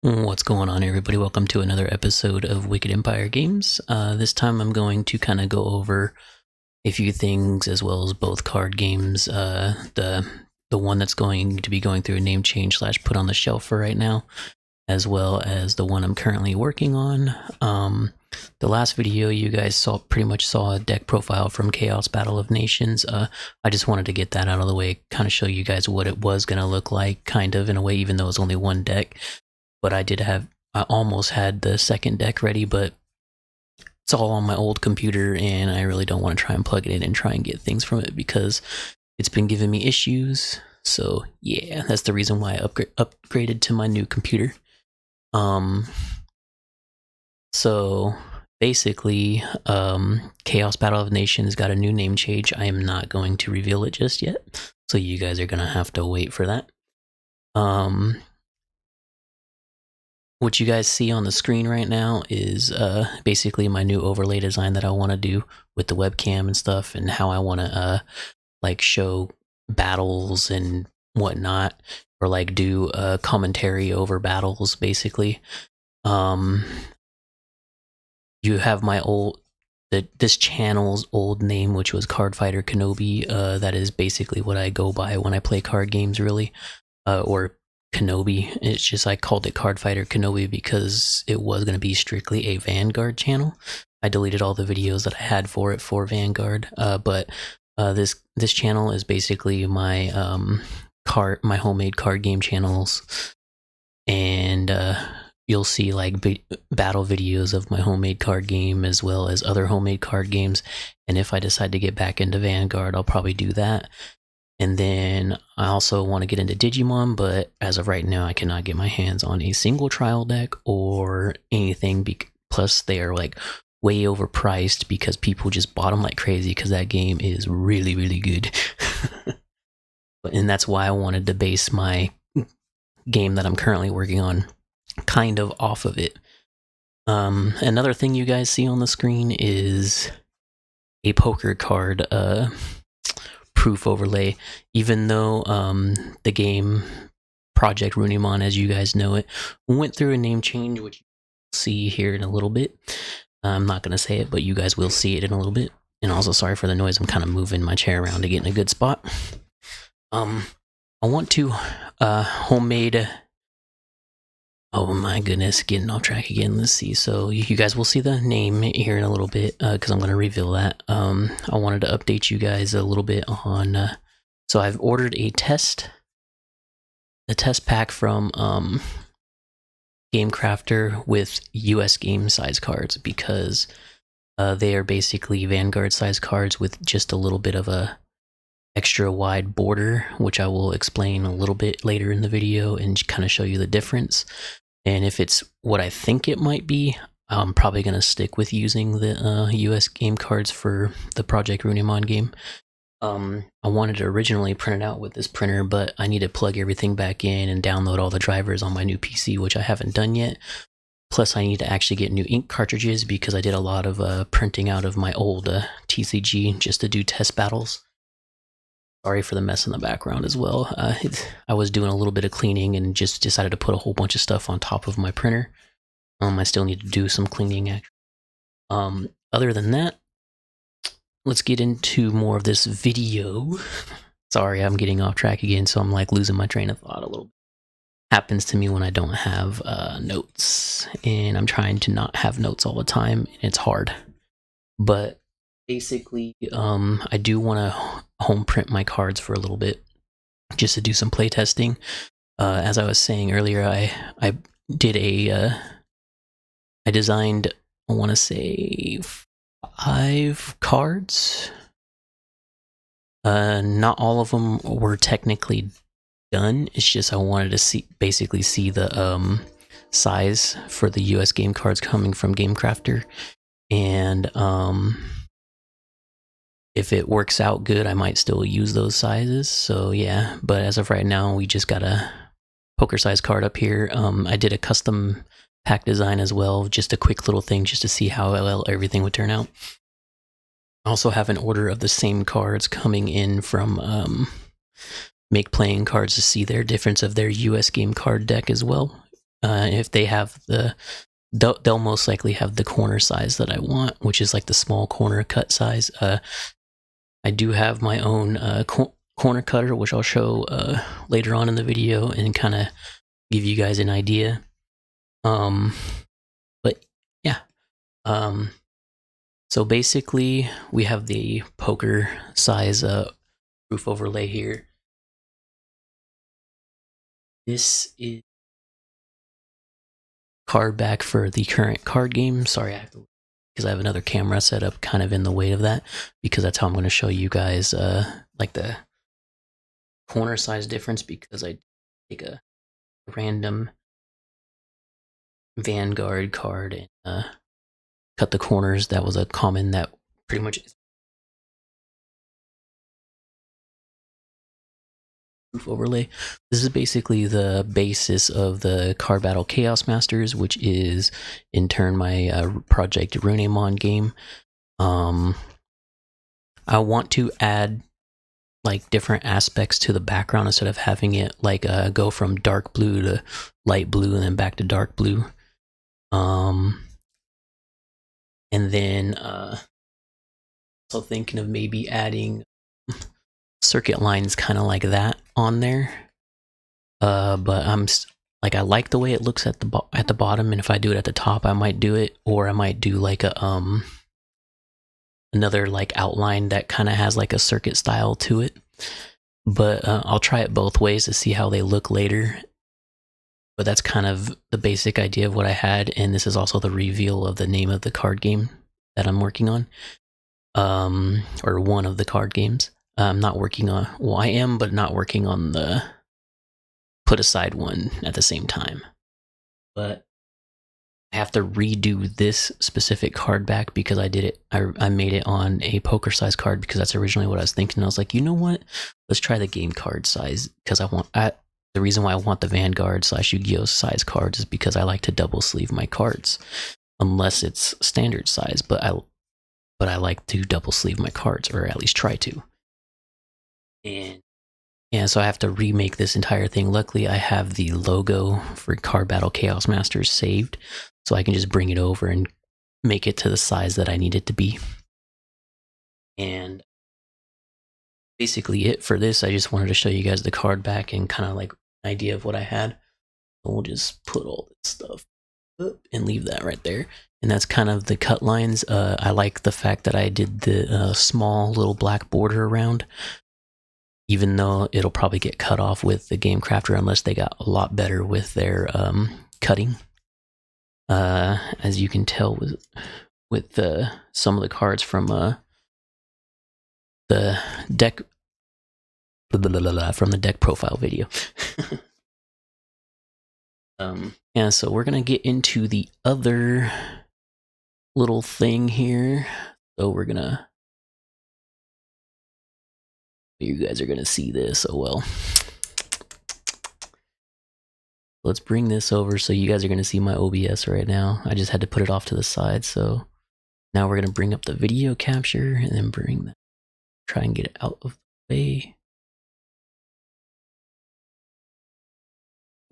What's going on, everybody? Welcome to another episode of Wicked Empire Games. This time I'm going to kind of go over a few things as well as both card games. The one that's going to be going through a name change / put on the shelf for right now, as well as the one I'm currently working on. The last video you guys pretty much saw a deck profile from Chaos Battle of Nations. I just wanted to get that out of the way, kind of show you guys what it was going to look like, kind of in a way, even though it's only one deck. But I almost had the second deck ready, but it's all on my old computer and I really don't want to try and plug it in and try and get things from it because it's been giving me issues. So yeah, that's the reason why I upgraded to my new computer. So basically, Chaos Battle of Nations got a new name change. I am not going to reveal it just yet, so you guys are gonna have to wait for that. What you guys see on the screen right now is basically my new overlay design that I want to do with the webcam and stuff, and how I want to like show battles and whatnot, or like do commentary over battles. Basically, you have my this channel's old name, which was Cardfighter Kenobi. That is basically what I go by when I play card games, really, or Kenobi. It's just I called it Cardfighter Kenobi because it was going to be strictly a Vanguard channel. I deleted all the videos that I had for it for Vanguard, but this channel is basically my my homemade card game channels, and you'll see like battle videos of my homemade card game as well as other homemade card games. And if I decide to get back into Vanguard, I'll probably do that. And then I also want to get into Digimon, but as of right now, I cannot get my hands on a single trial deck or anything. Plus, they are like way overpriced because people just bought them like crazy because that game is really, really good. And that's why I wanted to base my game that I'm currently working on kind of off of it. Another thing you guys see on the screen is a poker card proof overlay. Even though the game Project Runimon, as you guys know it, went through a name change, which you'll see here in a little bit. I'm not going to say it, but you guys will see it in a little bit. And also, sorry for the noise, I'm kind of moving my chair around to get in a good spot. I want to homemade... Oh my goodness, getting off track again. Let's see. So you guys will see the name here in a little bit because I'm going to reveal that. I wanted to update you guys a little bit on... so I've ordered a test pack from GameCrafter with US game size cards because they are basically Vanguard size cards with just a little bit of a extra wide border, which I will explain a little bit later in the video and kind of show you the difference. And if it's what I think it might be, I'm probably going to stick with using the US game cards for the Project Runimon game. I wanted to originally print it out with this printer, but I need to plug everything back in and download all the drivers on my new PC, which I haven't done yet. Plus, I need to actually get new ink cartridges because I did a lot of printing out of my old TCG just to do test battles. Sorry for the mess in the background as well. I was doing a little bit of cleaning and just decided to put a whole bunch of stuff on top of my printer. I still need to do some cleaning. Other than that, let's get into more of this video. Sorry, I'm getting off track again, so I'm like losing my train of thought a little bit. Happens to me when I don't have notes, and I'm trying to not have notes all the time, and it's hard. But basically, I do want to home print my cards for a little bit, just to do some play testing. As I was saying earlier, I did I designed, I want to say 5 cards. Not all of them were technically done. It's just I wanted to basically see the size for the US game cards coming from GameCrafter, and if it works out good, I might still use those sizes. So yeah, but as of right now, we just got a poker size card up here. I did a custom pack design as well, just a quick little thing just to see how well everything would turn out. I also have an order of the same cards coming in from Make Playing Cards to see their difference of their US game card deck as well. If they have they'll most likely have the corner size that I want, which is like the small corner cut size. I do have my own corner cutter, which I'll show later on in the video and kind of give you guys an idea. But yeah. So basically, we have the poker size roof overlay here. This is card back for the current card game. Sorry, because I have another camera set up kind of in the way of that, because that's how I'm going to show you guys like the corner size difference, because I take a random Vanguard card and cut the corners. That was a common that pretty much roof overlay. This is basically the basis of the Card Battle Chaos Masters, which is in turn my Project Runeamon game. I want to add like different aspects to the background instead of having it like go from dark blue to light blue and then back to dark blue. And then also thinking of maybe adding circuit lines kind of like that on there. But I'm like, I like the way it looks at the bottom, and if I do it at the top, I might do it, or I might do like a another like outline that kind of has like a circuit style to it. But I'll try it both ways to see how they look later. But that's kind of the basic idea of what I had, and this is also the reveal of the name of the card game that I'm working on, or one of the card games. I'm not working on, well, I am, but not working on the put aside one at the same time. But I have to redo this specific card back because I did it. I made it on a poker size card because that's originally what I was thinking. I was like, you know what? Let's try the game card size, because the reason why I want the Vanguard / Yu-Gi-Oh size cards is because I like to double sleeve my cards, unless it's standard size. But I like to double sleeve my cards, or at least try to. And so I have to remake this entire thing. Luckily, I have the logo for Card Battle Chaos Masters saved, so I can just bring it over and make it to the size that I need it to be. And basically it for this. I just wanted to show you guys the card back and kind of like an idea of what I had. So we'll just put all this stuff up and leave that right there. And that's kind of the cut lines. I like the fact that I did the small little black border around, even though it'll probably get cut off with the Game Crafter unless they got a lot better with their cutting. As you can tell with some of the cards from the deck from the deck profile video. Yeah, so we're gonna get into the other little thing here. So we're gonna, you guys are gonna see this. Oh well. Let's bring this over so you guys are gonna see my OBS right now. I just had to put it off to the side. So now we're gonna bring up the video capture and then bring that, try and get it out of the way.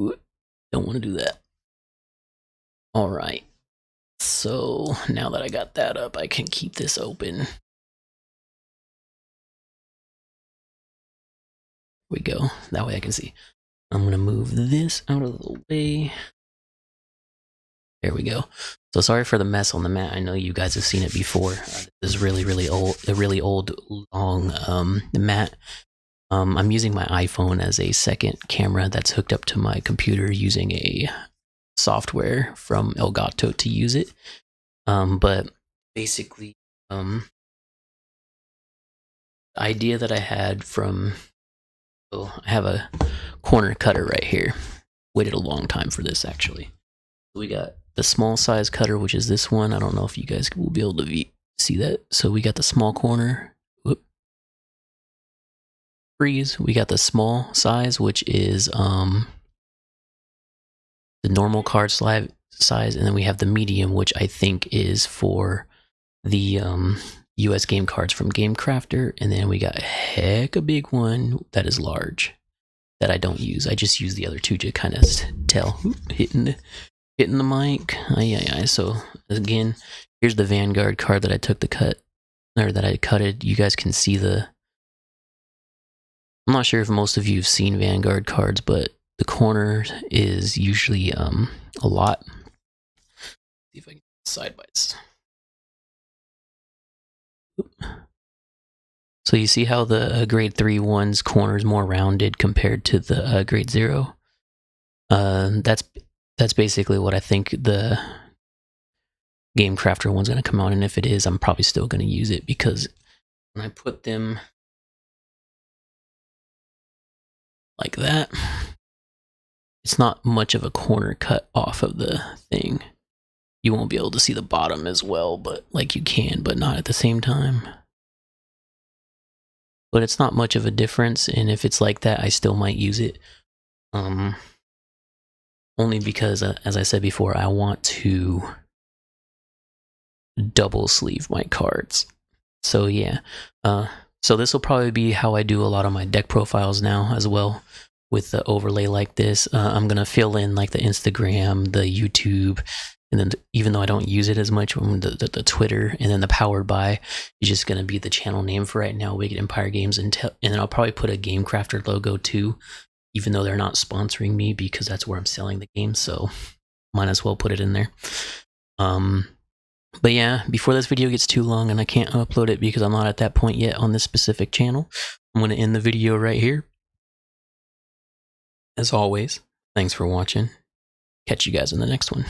Ooh, don't want to do that. All right. So now that I got that up, I can keep this open. We go. That way I can see. I'm going to move this out of the way. There we go. So sorry for the mess on the mat. I know you guys have seen it before. This is really old, a really old, long mat. I'm using my iPhone as a second camera that's hooked up to my computer using a software from Elgato to use it. But basically, the idea that I had from, I have a corner cutter right here. Waited a long time for this, actually. We got the small size cutter, which is this one. I don't know if you guys will be able to see that. So we got the small corner. Whoop. Freeze. We got the small size, which is the normal card size, and then we have the medium, which I think is for the US game cards from Game Crafter, and then we got a heck a big one that is large. that I don't use. I just use the other two to kind of tell. Hitting the mic. Aye. So again, here's the Vanguard card that I took the cut, or that I cutted. You guys can see the. I'm not sure if most of you have seen Vanguard cards, but the corner is usually a lot. See if I can side by side. So you see how the grade 3 one's corner is more rounded compared to the grade 0. That's basically what I think the Game Crafter one's going to come out, and if it is, I'm probably still going to use it, because when I put them like that, it's not much of a corner cut off of the thing. You won't be able to see the bottom as well, but like you can, but not at the same time. But it's not much of a difference, and if it's like that, I still might use it. Only because, as I said before, I want to double sleeve my cards. So yeah, so this will probably be how I do a lot of my deck profiles now as well, with the overlay like this. I'm gonna fill in like the Instagram, the YouTube, and then even though I don't use it as much, the Twitter, and then the powered by is just gonna be the channel name for right now, Wicked Empire Games, and then I'll probably put a Game Crafter logo too, even though they're not sponsoring me, because that's where I'm selling the game, so might as well put it in there. But yeah, before this video gets too long and I can't upload it because I'm not at that point yet on this specific channel, I'm going to end the video right here. As always, thanks for watching. Catch you guys in the next one.